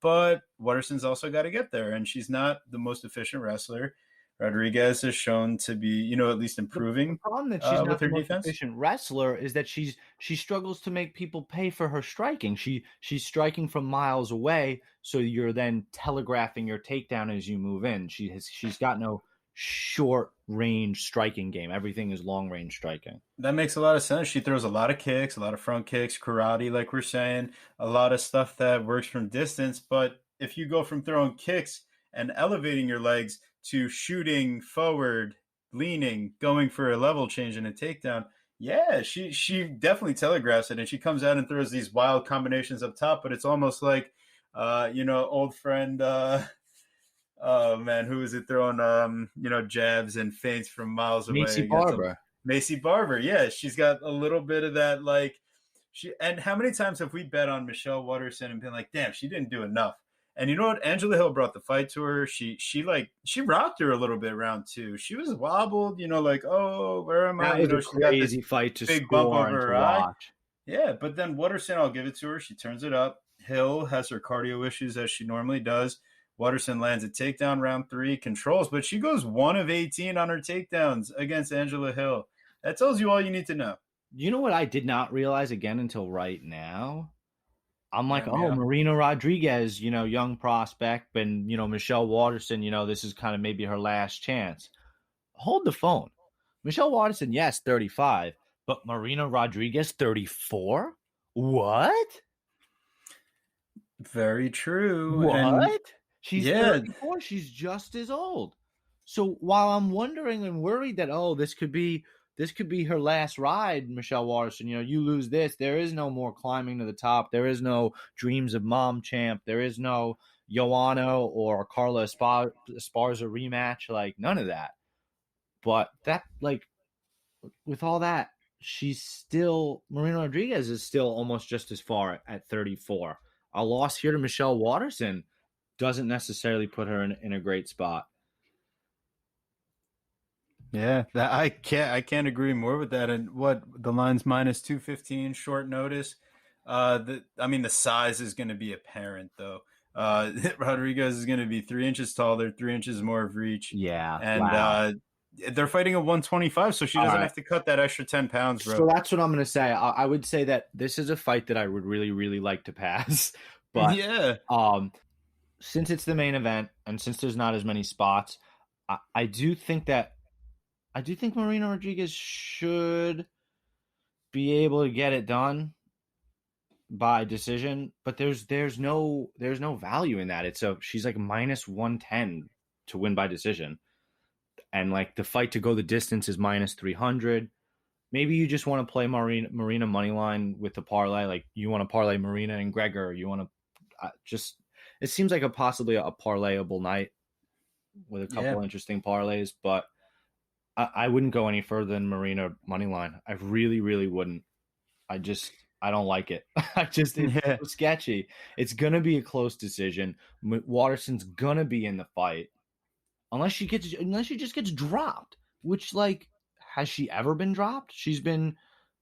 But Waterson's also got to get there, and she's not the most efficient wrestler. Rodriguez has shown to be, at least The improving problem that she's with not her the most defense. efficient wrestler is that she struggles to make people pay for her striking. She's striking from miles away, so you're then telegraphing your takedown as you move in. She's got no short range striking game. Everything is long range striking. That makes a lot of sense. She throws a lot of kicks, a lot of front kicks, karate, like we're saying, a lot of stuff that works from distance. But if you go from throwing kicks and elevating your legs to shooting forward, leaning, going for a level change and a takedown, yeah, she definitely telegraphs it, and she comes out and throws these wild combinations up top. But it's almost like, old friend. Oh man, who is it throwing jabs and feints from miles away Macy against him? Barber. Macy Barber. Yeah, she's got a little bit of that like and how many times have we bet on Michelle Waterson and been like, damn, she didn't do enough. And you know what? Angela Hill brought the fight to her. She rocked her a little bit round two. She was wobbled, like, oh, where am I? That was a She got this crazy fight to big bump score over and to her eye. watch. Yeah, but then Waterson, I'll give it to her. She turns it up. Hill has her cardio issues as she normally does. Waterson lands a takedown round three, controls, but she goes 1 of 18 on her takedowns against Angela Hill. That tells you all you need to know. You know what I did not realize again until right now? I'm like, Hear me oh, out. Marina Rodriguez, young prospect, and Michelle Waterson, this is kind of maybe her last chance. Hold the phone. Michelle Waterson, yes, 35, but Marina Rodriguez, 34? What? Very true. And What? She's yeah, 34. She's just as old. So while I'm wondering and worried that this could be her last ride, Michelle Waterson, you lose this, there is no more climbing to the top. There is no dreams of mom champ. There is no Joanna or Carla Esparza rematch. Like none of that. But that with all that, Marina Rodriguez is still almost just as far at 34. A loss here to Michelle Waterson doesn't necessarily put her in a great spot. yeah, I can't agree more with that. And what the line's minus 215, short notice. The size is going to be apparent though. Rodriguez is going to be 3 inches taller, 3 inches more of reach, Yeah. and Wow. they're fighting at 125, so she All doesn't right. have to cut that extra 10 pounds, So bro. that's what I'm going to say. I would say that this is a fight that I would really, really like to pass. But Yeah, um, since it's the main event and since there's not as many spots, I do think Marina Rodriguez should be able to get it done by decision, but there's no value in that. She's like minus 110 to win by decision. And like the fight to go the distance is minus 300. Maybe you just want to play Marina money line with the parlay. Like you want to parlay Marina and Gregor. You want to just. It seems like possibly a parlayable night with a yeah, couple interesting parlays, but I wouldn't go any further than Marina money line. I really, really wouldn't. I don't like it. It's yeah. so sketchy. It's gonna be a close decision. Waterson's gonna be in the fight unless she just gets dropped. Which has she ever been dropped? She's been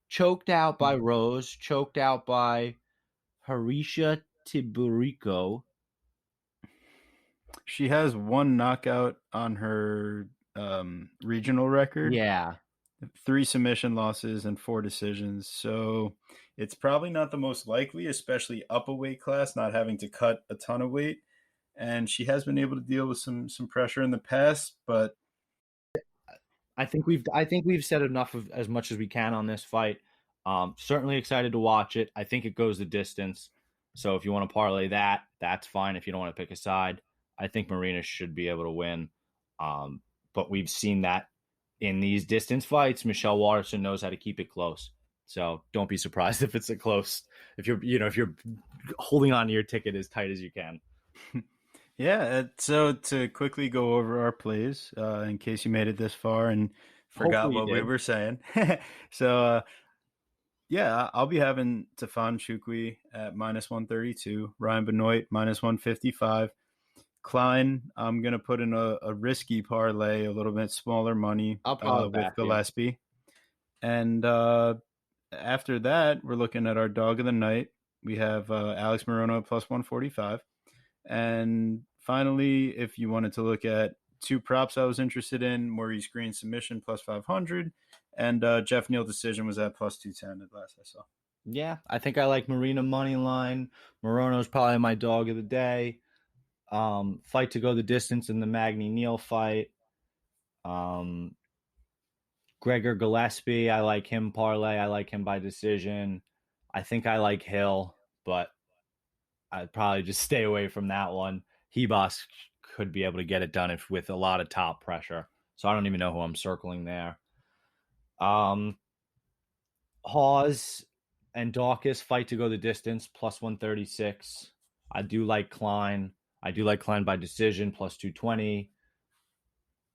choked out by Rose, choked out by Harisha Tiburico. She has one knockout on her regional record, Yeah, 3 submission losses and 4 decisions. So it's probably not the most likely, especially up a weight class, not having to cut a ton of weight. And she has been able to deal with some pressure in the past, but I think we've said enough of as much as we can on this fight. Certainly excited to watch it. I think it goes the distance. So if you want to parlay that, that's fine. If you don't want to pick a side, I think Marina should be able to win. Um, but we've seen that in these distance fights, Michelle Waterson knows how to keep it close. So don't be surprised if it's a close. If you're holding on to your ticket as tight as you can. Yeah, so to quickly go over our plays, in case you made it this far and forgot Hopefully you what we did. were saying. So, yeah, I'll be having Tafan Chukwi at minus 132, Ryan Benoit minus 155. Klein, I'm going to put in a risky parlay, a little bit smaller money I'll probably with back you. Gillespie. And after that, we're looking at our dog of the night. We have Alex Morono plus 145. And finally, if you wanted to look at two props I was interested in, Maurice Green submission plus 500, and Jeff Neal decision was at plus 210 at last I saw. Yeah, I think I like Marina money line. Morono's probably my dog of the day. Fight to go the distance in the Magny Neal fight. Um, Gregor Gillespie, I like him parlay. I like him by decision. I think I like Hill, but I'd probably just stay away from that one. Hebos could be able to get it done if with a lot of top pressure. So I don't even know who I'm circling there. Um, Hawes and Dawkins fight to go the distance plus 136. I do like Klein. I do like Klein by decision plus 220.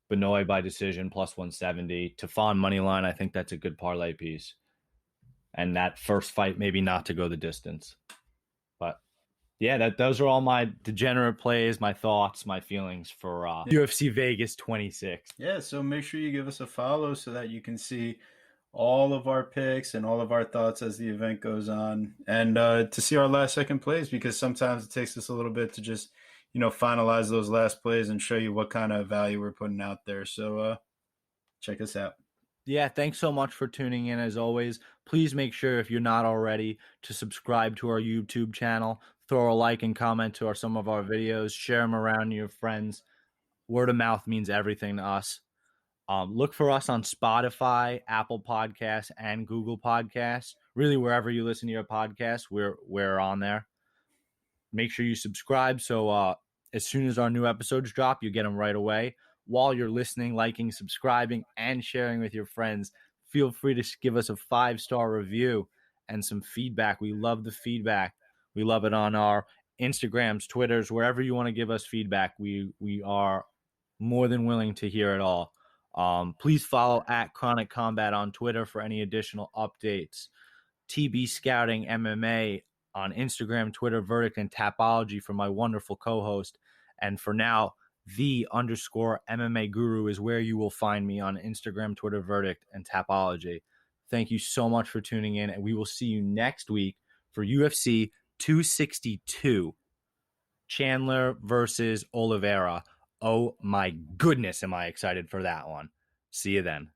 Benoit by decision plus 170. Tafon money line, I think that's a good parlay piece. And that first fight, maybe not to go the distance. But yeah, those are all my degenerate plays, my thoughts, my feelings for UFC Vegas 26. Yeah, so make sure you give us a follow so that you can see all of our picks and all of our thoughts as the event goes on, and to see our last second plays, because sometimes it takes us a little bit to just finalize those last plays and show you what kind of value we're putting out there. So check us out. Yeah, thanks so much for tuning in. As always, please make sure, if you're not already, to subscribe to our YouTube channel, throw a like and comment to some of our videos, share them around to your friends. Word of mouth means everything to us. Look for us on Spotify, Apple Podcasts, and Google Podcasts. Really, wherever you listen to your podcasts, we're on there. Make sure you subscribe so as soon as our new episodes drop, you get them right away. While you're listening, liking, subscribing, and sharing with your friends, feel free to give us a 5-star review and some feedback. We love the feedback. We love it on our Instagrams, Twitters, wherever you want to give us feedback. We are more than willing to hear it all. Please follow at Chronic Combat on Twitter for any additional updates. TB Scouting MMA on Instagram, Twitter, Verdict, and Tapology for my wonderful co-host. And for now, _MMA Guru is where you will find me on Instagram, Twitter, Verdict, and Tapology. Thank you so much for tuning in, and we will see you next week for UFC 262, Chandler versus Oliveira. Oh my goodness, am I excited for that one. See you then.